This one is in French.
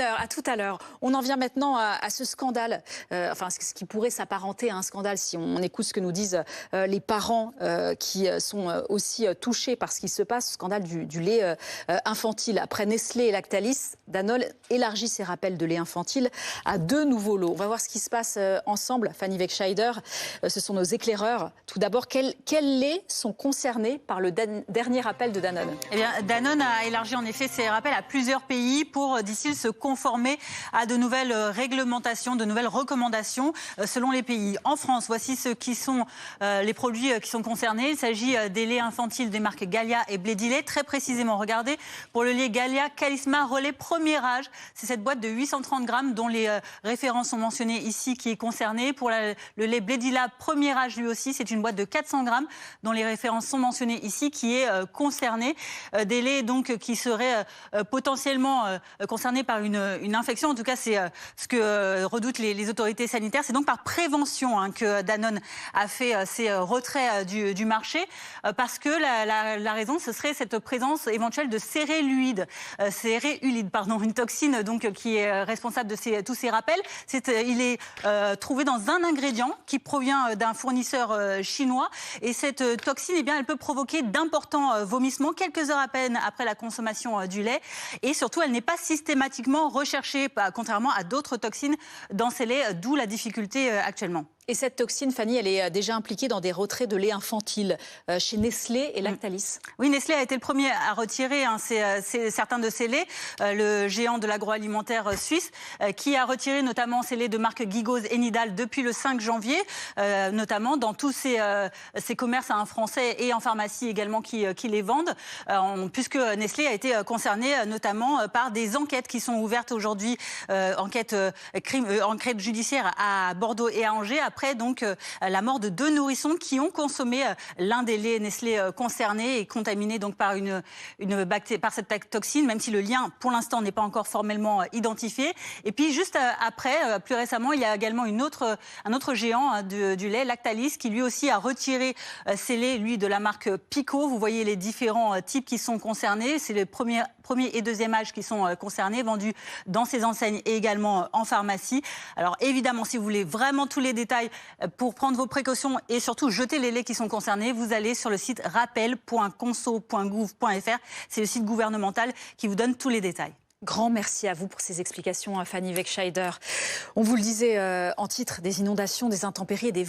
À tout à l'heure. On en vient maintenant à ce scandale, ce qui pourrait s'apparenter à un scandale si on écoute ce que nous disent les parents qui sont aussi touchés par ce qui se passe, ce scandale du lait infantile. Après Nestlé et Lactalis, Danone élargit ses rappels de lait infantile à 2 nouveaux lots. On va voir ce qui se passe ensemble. Fanny Wegscheider, ce sont nos éclaireurs. Tout d'abord, quels laits sont concernés par le dernier rappel de Danone? Eh bien, Danone a élargi en effet ses rappels à plusieurs pays pour, dit-il, se conformer à de nouvelles réglementations, de nouvelles recommandations selon les pays. En France, voici ceux qui sont les produits qui sont concernés. Il s'agit des laits infantiles des marques Gallia et Blédilet. Très précisément, regardez, pour le lait Gallia, Calisma, relais premier âge, c'est cette boîte de 830 grammes dont les références sont mentionnées ici qui est concernée. Pour le lait Blédilet, premier âge lui aussi, c'est une boîte de 400 grammes dont les références sont mentionnées ici qui est concernée. Des laits donc qui seraient potentiellement concernés par une infection. En tout cas, c'est ce que redoutent les autorités sanitaires. C'est donc par prévention que Danone a fait ces retraits du marché, parce que la raison, ce serait cette présence éventuelle de céréulide, une toxine donc qui est responsable de tous ces rappels. Il est trouvé dans un ingrédient qui provient d'un fournisseur chinois, et cette toxine, elle peut provoquer d'importants vomissements quelques heures à peine après la consommation du lait, et surtout, elle n'est pas systématiquement recherchée, contrairement à d'autres toxines dans ces laits, d'où la difficulté actuellement. Et cette toxine, Fanny, elle est déjà impliquée dans des retraits de lait infantile chez Nestlé et Lactalis. Oui, Nestlé a été le premier à retirer certains de ces laits, le géant de l'agroalimentaire suisse, qui a retiré notamment ces laits de marque Gigose et Nidal depuis le 5 janvier, notamment dans tous ces commerces français et en pharmacie également qui les vendent, puisque Nestlé a été concerné notamment par des enquêtes qui sont ouvertes aujourd'hui, enquête judiciaire à Bordeaux et à Angers, après donc la mort de 2 nourrissons qui ont consommé l'un des laits Nestlé concernés et contaminés donc par par cette toxine, même si le lien pour l'instant n'est pas encore formellement identifié. Et puis juste après, plus récemment, il y a également un autre géant du lait, Lactalis, qui lui aussi a retiré ses laits, lui, de la marque Pico. Vous voyez les différents types qui sont concernés. C'est les premier et deuxième âge qui sont concernés, vendus dans ces enseignes et également en pharmacie. Alors évidemment, si vous voulez vraiment tous les détails pour prendre vos précautions et surtout jeter les laits qui sont concernés, vous allez sur le site rappel.conso.gouv.fr. C'est le site gouvernemental qui vous donne tous les détails. Grand merci à vous pour ces explications, Fanny Wegscheider. On vous le disait en titre, des inondations, des intempéries et des vents